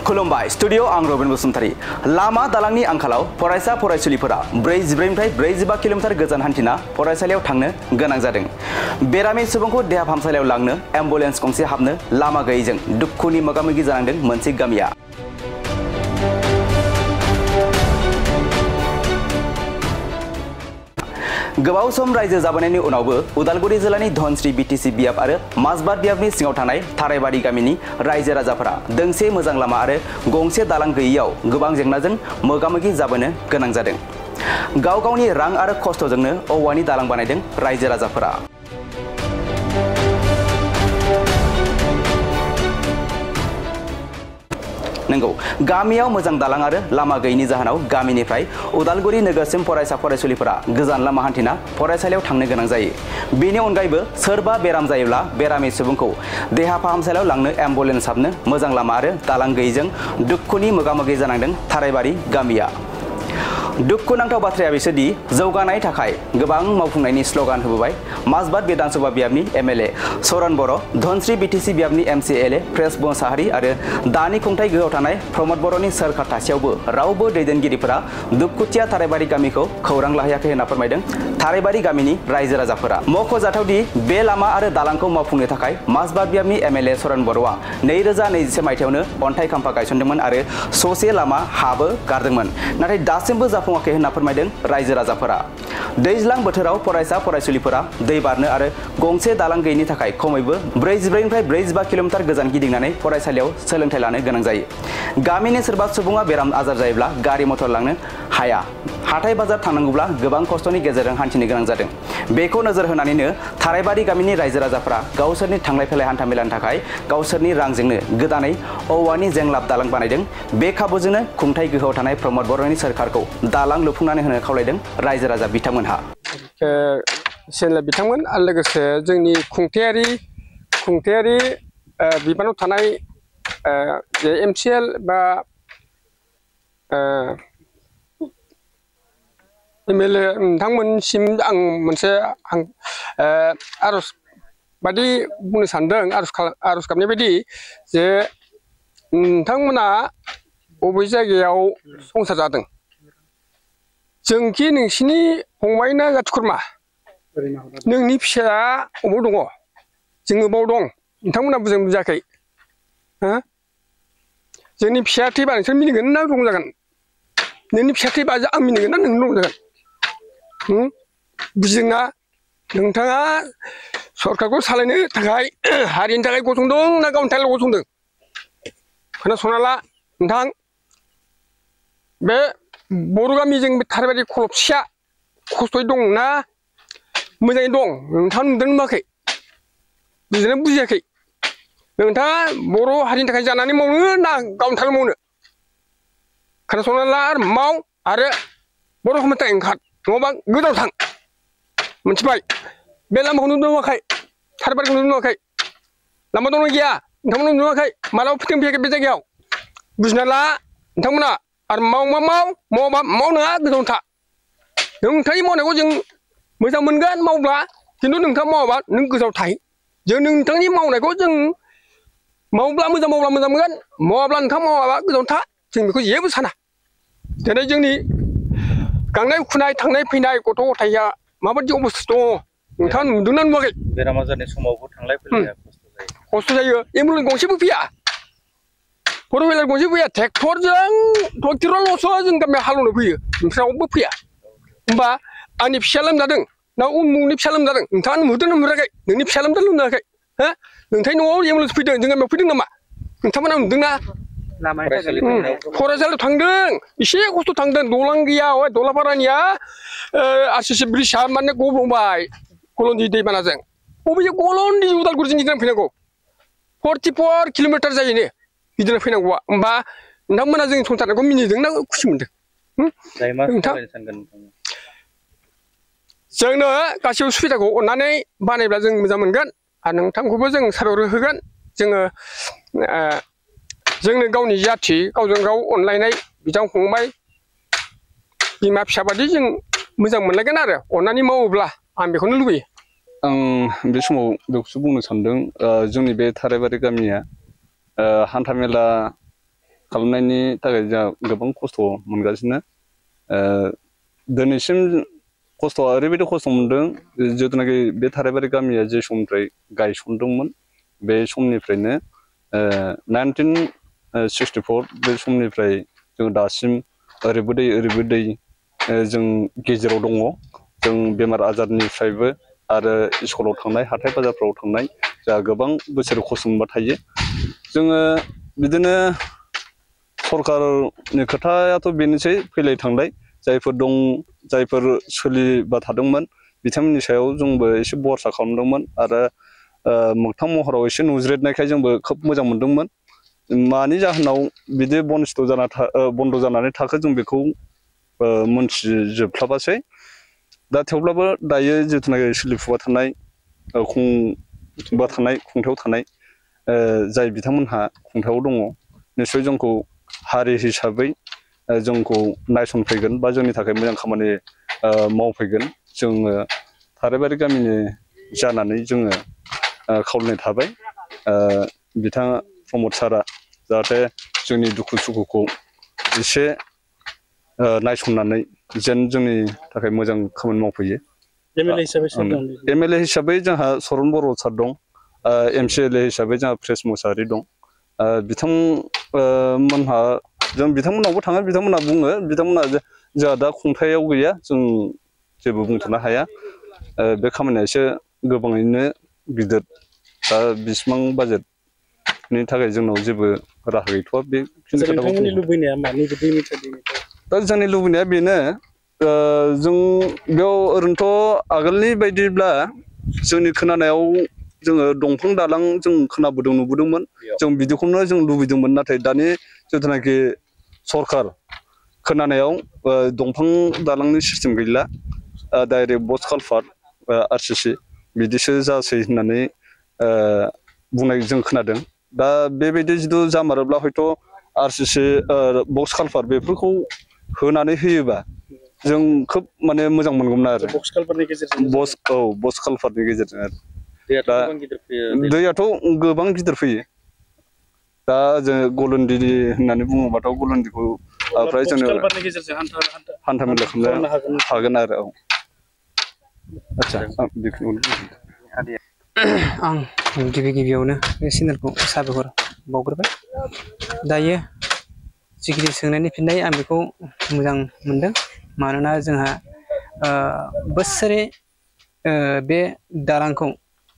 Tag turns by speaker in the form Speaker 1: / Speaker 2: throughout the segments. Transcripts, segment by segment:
Speaker 1: खुलुमबाय स्टुडियो आं रबिन बसुमतारी लामा दालांनि आंखालाव फरायसा फरायसुलिफोरा 44निफ्राय 45 किल'मिटार गोजान हान्थिना फरायसालियाव थांनो गोनां जादों। बेरामि सुबुंखौ देहा फाहामसालियाव लांनो एम्बुलेन्स गंसे हाबनो लामा गैयैजों दुखुनि मोगा-मोगि जानांदों मोनसे गामिया। गोबाव सम रायजो जाबोनायनि उनावबो उदालगुरि जिल्लानि धनस्री बिटिसि बियाब आरो माजबाद बियाबनि सिङाव थानाय थारायबारि गामिनि रायजो राजाफोरा दोंसे मोजां लामा आरो गंसे दालां गैयैयाव गोबां जेंनाजों मोगा-मोगि जाबोनो गोनां जादों। गाव गावनि रां आरो खस्थ'जोंनो औवानि दालां बानायदों रायजो राजाफोरा। नंगौ, गामियाव मोजां दालां आरो लामा गैयैनि जाहोनाव गामिनिफ्राय उदालगुरि नोगोरसिम फरायसा फरायसुलिफोरा गोजान लामा हान्थिना फरायसालियाव थांनो गोनां जायो। बेनि अनगायैबो सोरबा बेराम जायोब्ला बेरामि सुबुंखौ देहा फाहामसालियाव लांनो एम्बुलेन्स हाबनो मोजां लामा आरो दालां गैयैजों दुखुनि मोगा-मोगि जानांदों थारायबारि गामिया। दुखुनांथाव बाथ्राया बिसोरदि जौगानायनि थाखाय गोबां मावफुंनायनि स्ल'गान होबोबाय माजबाद विधानसभा बियाबनि एमएलए सरन बर', धनस्री बिटिसि बियाबनि एमसिएलए प्रेस मोसाहारि आरो दानि खुंथाय गोहोआव थानाय प्रमद बर'नि सोरखार थासेयावबो रावबो दैदेनगिरिफोरा दुखुथिया थारायबारि गामिखौ खौरां लाहैयाखै होनना फोरमायदों थारायबारि गामिनि रायजो राजाफोरा। मख'जाथावदि बे लामा आरो दालांखौ मावफुंनो थाखाय माजबाद बियाबनि एमएलए सरन बर'आ 2021 मायथाइयावनो अन्थाइ खाम्फा गायसनदोंमोन आरो ससे लामा हाबो गारदोंमोन, नाथाय दासिमबो जाफुङाखै होनना फोरमायदों रायजो राजाफोरा। दैज्लां बोथोराव फरायसा फरायसुलिफोरा दै बारनो आरो गंसे दालां गैयैनि थाखाय खमैबो 44निफ्राय 45 किल'मिटार गोजान गिदिंनानै फरायसालियाव सोलोंथाइ लानो गोनां जायो। गामिनि सोरबा सुबुङा बेराम आजार जायोब्ला गारि मटर लांनो हाया, हाथाय बाजार थांनांगौब्ला गोबां खस्थ'नि गेजेरजों हान्थिनो गोनां जादों। बेखौ नोजोर होनानैनो थारायबारि गामिनि रायजो राजाफोरा गावसोरनि थांलाय फैलाय हान्थामेलानि थाखाय गावसोरनि रांजोंनो गोदानै औवानि जेंलाब दालां बानायदों। बे खाबुजोंनो खुंथाय गोहोआव थानाय प्रमद बर'नि सोरखारखौ दालां लुफुंनानै होनो खावलायदों रायजो राजा बिथांमोनहा।
Speaker 2: बिथांमोन आरो लोगोसे जोंनि खुंथायारि बिबानाव थानाय एमसिएल बा एमएलए नोंथांमोनसिम आं मोनसे आर'ज बादि बुंनो सानदों, आर'ज गाबनाय बायदि जे नोंथांमोना बबे जायगायाव संसार जादों, जोंखि नोंसिनि फंबायना जाथि खुरमा, नोंनि फिसाया अबाव दङ, जोङो बाव दं, नोंथांमोना बुजायाखै। जोंनि फिसाया थैबा नोंसोर मिनिगोन ना रंजागोन? नोंनि फिसाया थैबा आं मिनिगोन ना नों रंजागोन? बुजिदोंना? नोंथाङा सरकारखौ सालायनो थाखाय हारिनि थाखाय गसंदों ना गावनि थाखाय गसंदों? खोनासंना ला नोंथां, बे बर' गामिजों बे थारायबारि खलबसेया खस्थ'यै दं ना मोजाङै दं? नोंथाङा नुदों नुवाखै? बुजिदोंना बुजियाखै? नोंथाङा बर' हारिनि थाखाय जानानै मावनो ना गावनि थाखाय मावनो? खोनासंना ला आरो माव, आरो बर' समाजनि थाखाय ओंखार, नङाबा गोजानाव थां। मिथिबाय? बे लामाखौ नुदों नुवाखै? थारायबारिखौ नुदों नुवाखै? लामा दंना गैया? नोंथांमोना नुवाखै? मालाबा फैयाखै बे जायगायाव? बुजिना ला नोंथांमोना, आरो मावाबा मावनाङा, गोजानाव था। नोंथांनि मावनायखौ जों मोजां मोनगोन मावब्ला, खिन्थु नोंथाङा मावाबा नों गोजानाव थाहै। जों नोंथांनि मावनायखौ जों मावब्ला मोजां मोनगोन, मावाब्ला नोंथां मावाबा गोजानाव था, जों बेखौ जेबो साना। दिनै जोंनि गांनाय उखैनाय थांनाय फैनाय गथ' गथाया माबायदि अबस्था दङ नोंथाङा नुदोंना नुवाखै?
Speaker 3: बेराम आजारनि समावबो थांलाय फैलाया
Speaker 2: खस्थ' जायो। एम्बुलेन्स गंसेबो फैया, फर हुइलार गंसे फैया, ट्रेक्टरल'सो जों गामियाव हालेवनो फैयो, ओमफ्राय रावबो फैया। होमबा आंनि फिसाया लोमजादों ना उमुगनि फिसा लोमजादों, नोंथाङा नुदोंना नुवाखै? नोंनि फिसाया लोमजादों नुवाखै? नोंथांनि न'आव एम्बुलेन्स फैदों, जों गामियाव फैदों नामा? नोंथांमोना नुदोंना? फरायसालियाव थांदों, एसे खस्थ' थांदों, दलां गैया। दलापारानिया आरसिसि ब्रिजआ माने गब्लंबाय गलन्दि दैबानाजों। बबे गलन्दि उदालगुरिजों गिदिंना फैनांगौ? 44 किल'मिटार जायोनो गिदिंना फैनांगौआ। होमबा नोंथांमोना जोंनि संसारखौ मिनिदों ना खुसि मोनदों? नोंथां, जोंनो गासैबो सुबिदाखौ अननानै बानायब्ला जों मोजां मोनगोन, आरो नोंथांखौबो जों साबायखर होगोन। जोंनो गावनि जाथि, गावजों गाव अनलायनाय बिदा फंबाय बिमा फिसा बादि जों मोजां मोनलायगोन आरो अननानै मावोब्ला, आं बेखौनो लुबैयो।
Speaker 4: आं बे समाव बेखौसो बुंनो सानदों, जोंनि बे थारायबारि गामिया हान्थामेला खालामनायनि थाखाय जोंहा गोबां खस्थ' मोनगासिनो दिनैसिम खस्थ'आ ओरैबायदि खस्थ' मोनदों जिथुनाखि बे थाराइबारि गामिया जे समनिफ्राय गायसनदोंमोन बे समनिफ्रायनो 1964 बे समनिफ्राय जों दासिम ओरैबो दै जों गेजेराव दङ जों बेमार आजारनिफ्रायबो आरो स्कुलाव थांनाय हाथाय बाजारफ्राव थांनाय जोंहा गोबां बोसोर खस्थ' मोनबा थायो जोङो बिदिनो सरकारनि खोथायाथ' बेनोसै फैलाय थांलाय जायफोर दं जायफोर सोलिबा थादोंमोन बिथांमोननि सायाव जोंबो एसे भरसा खालामदोंमोन आरो मोगथां महराव एसे नुज्रेदनायखाय जोंबो खोब मोजां मोनदोंमोन मानि जाहोनाव बिदि बन्द' जानानै थाखो जों बेखौ मोनथिजोबस्लाबासै दा थेवब्लाबो दायो जिथुनाखि सोलिफुबाय थानाय खुंथायाव थानाय जाय बिथांमोनहा खुंथायाव दङ निस्सय जोंखौ हारि हिसाबै जोंखौ नायसनफैगोन बा जोंनि थाखाय मोजां खामानि मावफैगोन जोङो थाराइबारि गामिनि जानानै जोङो खावलायनाय थाबाय बिथाङा प्रमद सारआ जाहाथे जोंनि दुखु सुखुखौ एसे नायसननानै जेन जोंनि थाखाय मोजां खामानि मावफैयो एमएलए हिसाबै जोंहा सरन बर' सार दं एमसिएलए हिसाबै जोंहा प्रेस मुसाहारि दं बिथांमोनहा जों बिथांमोनावबो थाङो बिथांमोनहा बुङो बिथांमोनहा जोंहा दा खुंथायाव गैया जों जेबो बुंथ'नो हाया बे खामानिया एसे गोबाङैनो गिदिर दा बिसिबां बाजेटनि थाखाय जोंनाव जेबो राहा गैथ'वा बे
Speaker 3: नोंथांमोननि लुबैनाया मानि दै
Speaker 4: दा जोंनि लुबैनाया बेनो जों बेयाव ओरैनोथ' आगोलनि बायदिब्ला जोंनि खोनानायाव जोङो दंफां दालां जों खोनाबोदों नुबोदोंमोन जों बिदिखौनो जों लुबैदोंमोन नाथाय दानि जिथुनाखि सरकार खोनानायाव दंफां दालांनि सिस्टेम गैला डाइरेक्ट बक्स कालभार्ट आरसिसि बिदिसो जासै होननानै बुंनाय जों खोनादों दा बेबायदि जुदि जामारोब्ला हयथ' आरसिसि बक्स कालभार्ट बेफोरखौ होनानै होयोबा जों खोब माने मोजां मोनगौमोन आरो
Speaker 3: बक्स कालभार्टनि गेजेरजों
Speaker 4: बक्स कालभार्टनि गेजेरजों आरो दा दैयाथ' गोबां गिदिर फैयो दा जोङो गलन्दि होननानै बुङोबाथ' गलन्दिखौ फ्राय जोङो हान्था मेला खालामनो हागोन आरो आदसा
Speaker 5: आं गिबियावनो बे चेनेलखौ साबायखर बावग्रोबाय दायो जिखिनि सोंनायनि फिननाय आं बेखौ मोजां मोनदों मानोना जोंहा बोसोरे बे दालांखौ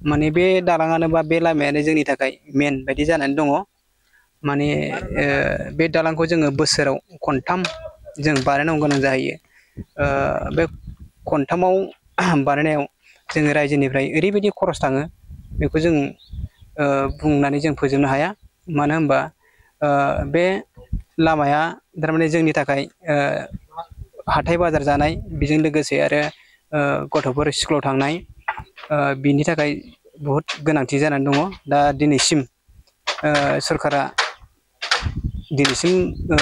Speaker 5: माने बे दालाङानो बा बे लामायानो जोंनि थाखाय मेन बायदि जानानै दङ माने बे दालांखौ जोङो बोसोराव खनथाम जों बानायनांगौ गोनां जाहैयो बे खनथामाव बानायनायाव जोङो रायजोनिफ्राय ओरैबायदि खरस थाङो बेखौ जों बुंनानै जों फोजोबनो हाया मानो होनबा बे लामाया थारमाने जोंनि थाखाय हाथाय बाजार जानाय बेजों लोगोसे आरो गथ'फोर स्कुलाव थांनाय बिनि थाखाय बहुद गोनांथि जानानै दङ दा दिनैसिम सरकारा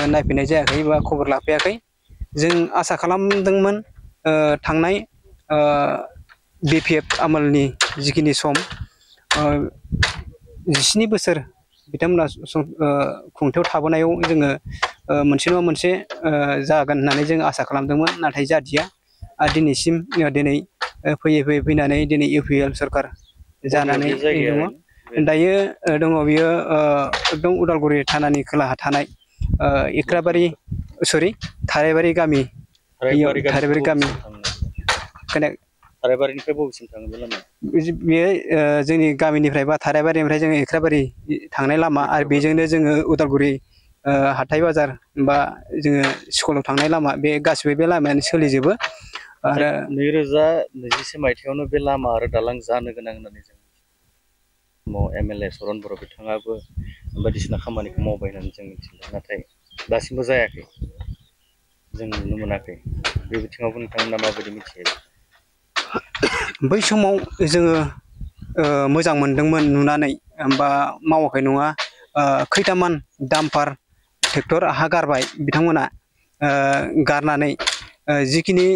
Speaker 5: नायफैनाय जायाखै बा खबर लाफैयाखै जों आसा खालामदोंमोन थांनाय बिपिएफ आमोलनि जिखिनि सम 19 बोसोर बिथांमोना खुंथायाव थाबोनायाव जोङो मोनसे नङा मोनसे जागोन होननानै जों आसा खालामदोंमोन नाथाय जादिया आरो दिनैसिम दिनै फैनानै दिनै इउपिएल सरकार जानानै दङ दायो दङ बियो एकदम उदालगुरि थानानि खोलाहा थानाय थाराइबारि गामि
Speaker 3: थाराइबारिनिफ्राय बबेसिम थाङो बे लामाया
Speaker 5: बेयो जोंनि गामिनिफ्राय बा थाराइबारिनिफ्राय जोङो एख्राबारि थांनाय लामा आरो बेजोंनो जोङो उदालगुरि हाथाय बाजार बा जोङो स्कुलाव थांनाय लामा बे गासिबो बे लामायानो सोलिजोबो आरो
Speaker 3: 2021 मायथाइयावनो बे लामा आरो दालां जानो गोनां होननानै जों एमएलए सरन बर' बिथाङाबो बायदिसिना खामानिखौ मावबाय होननानै जों मिथिदों नाथाय दासिमबो जायाखै जों नुनो मोनाखै बे बिथिङावबो नोंथांमोना माबायदि मिथियो
Speaker 5: बै समाव जोङो मोजां मोनदोंमोन नुनानै बा मावाखै नङा खैथामान डाम्पार ट्रेक्टर हा गारबाय बिथांमोना गारनानै जिखिनि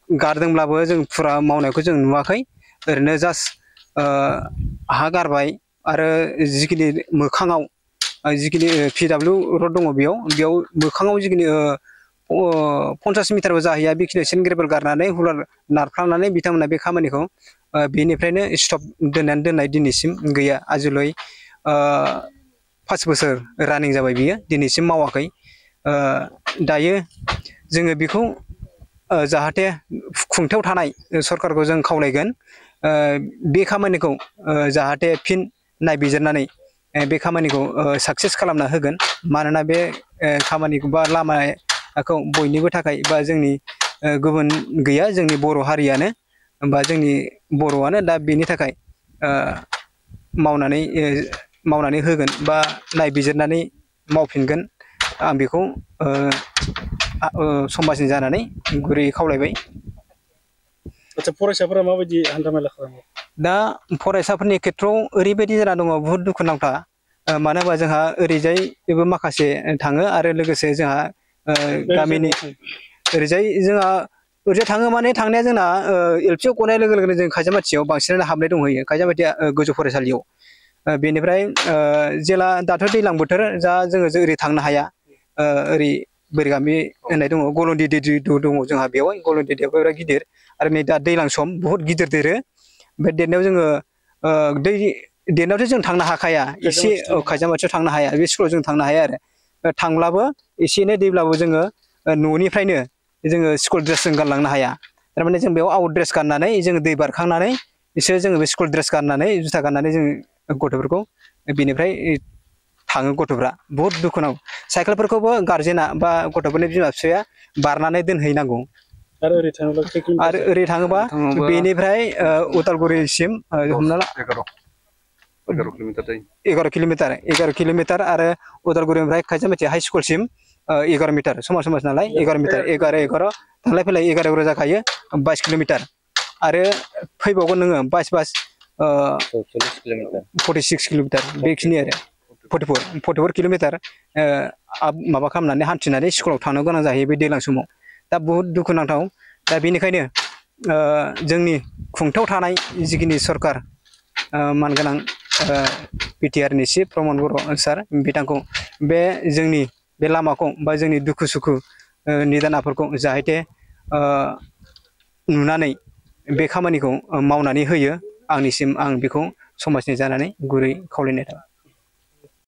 Speaker 5: गारदोंब्लाबो जों फुरा मावनायखौ जों नुवाखै ओरैनो जास्ट हा गारबाय आरो जिखिनि मोखाङाव जिखिनि PW रड दङ बेयाव मोखाङाव जिखिनि 50 मिटारबो जाहैया बेखिनियाव सेन्ड ग्रेभेल गारनानै हुलार नारफ्लांनानै बिथांमोना बे खामानिखौ बेनिफ्रायनो स्टप दोननाय दिनैसिम गैया आजोलै 5 बोसोर रानिं जाबाय बियो दिनैसिम मावाखै दायो जोङो बेखौ जाहाथे खुंथायाव थानाय सरकारखौ जों खावलायगोन बे खामानिखौ जाहाथे फिन नायबिजिरनानै बे खामानिखौ साक्सेस खालामना होगोन मानोना बे खामानिखौ बा लामाखौ बयनिबो थाखाय बा जोंनि गुबुन गैया जोंनि बर' हारियानो बा जोंनि बर'आनो दा बेनि थाखाय मावनानै होगोन बा नायबिजिरनानै मावफिनगोन आं बेखौ समाजनि जानानै गुरैयै खावलायबाय।
Speaker 6: आচ্ছা फरायसाफोरा माबायदि हान्थामेला खालामो
Speaker 5: दा फरायसाफोरनि खेथ्रआव ओरैबायदि जाना दङ बुहुत दुखुनांथाव मानो होनबा जोंहा ओरैजायबो माखासे थाङो आरो लोगोसे जोंहा गामिनि ओरैजाय थाङो माने थांनाया जोंना LP गनाय लोगो लोगोनो जों खायजामाथियाव बांसिनानो हाबनाय दंहैयो खायजामाथिया गोजौ फरायसालियाव बेनिफ्राय जेला दाथ' दैज्लां बोथोर जा जोङो ओरै थांनो हाया ओरै बोरगामि होननाय दङ गलन्दि दै दङ जोंहा बेवहाय गलन्दि दैयाबो बिराद गिदिर आरो नै दा दैज्लां सम बुहुत गिदिर देरो बे देरनायाव जोङो दै देरनायावथ' जों थांनो हाखाया एसे खायजामाथियाव थांनो हाया बे स्कुलाव जों थांनो हाया आरो थांब्लाबो एसे एनै दैब्लाबो जोङो न'निफ्रायनो जोङो स्कुल ड्रेस जों गानलांनो हाया थारमाने जों बेयाव आउट ड्रेस गाननानै जोङो दै बारखांनानै एसे जोङो बे स्कुल ड्रेस गाननानै जुथा गाननानै जों गथ'फोरखौ बेनिफ्राय थाङो गथ'फ्रा बुहुत दुखुनांथाव साइकेलफोरखौबो गारजेना बा गथ'फोरनि बिमा बिफाया बारनानै दोनहैनांगौ
Speaker 6: आरो ओरै थाङोबा
Speaker 5: बेनिफ्राय उदालगुरिसिम हमना ला 11 किल'मिटार आरो उदालगुरिनिफ्राय खायजामाथि हाइ स्कुलसिम 11 मिटार समाज नालाय 11 मिटार 11 थांलाय फैलाय 11 जाखायो 22 किल'मिटार आरो फैबावगोन नोङो बास 46 किल'मिटार बेखिनि आरो 44 किल'मिटार माबा खालामनानै हान्थिनानै स्कुलाव थांनो गोनां जाहैयो बे दैज्लां समाव दा बुहुत दुखुनांथाव दा बेनिखायनो जोंनि खुंथायाव थानाय जिखिनि सरकार मानगोनां BTR नि चिफ प्रमद बर' सार बिथांखौ बे जोंनि बे लामाखौ बा जोंनि दुखु सुखु निदानाफोरखौ जाहाथे नुनानै बे खामानिखौ मावनानै होयो आंनिसिम आं बेखौ समाजनि जानानै गुरै खावलायनाय थाबाय।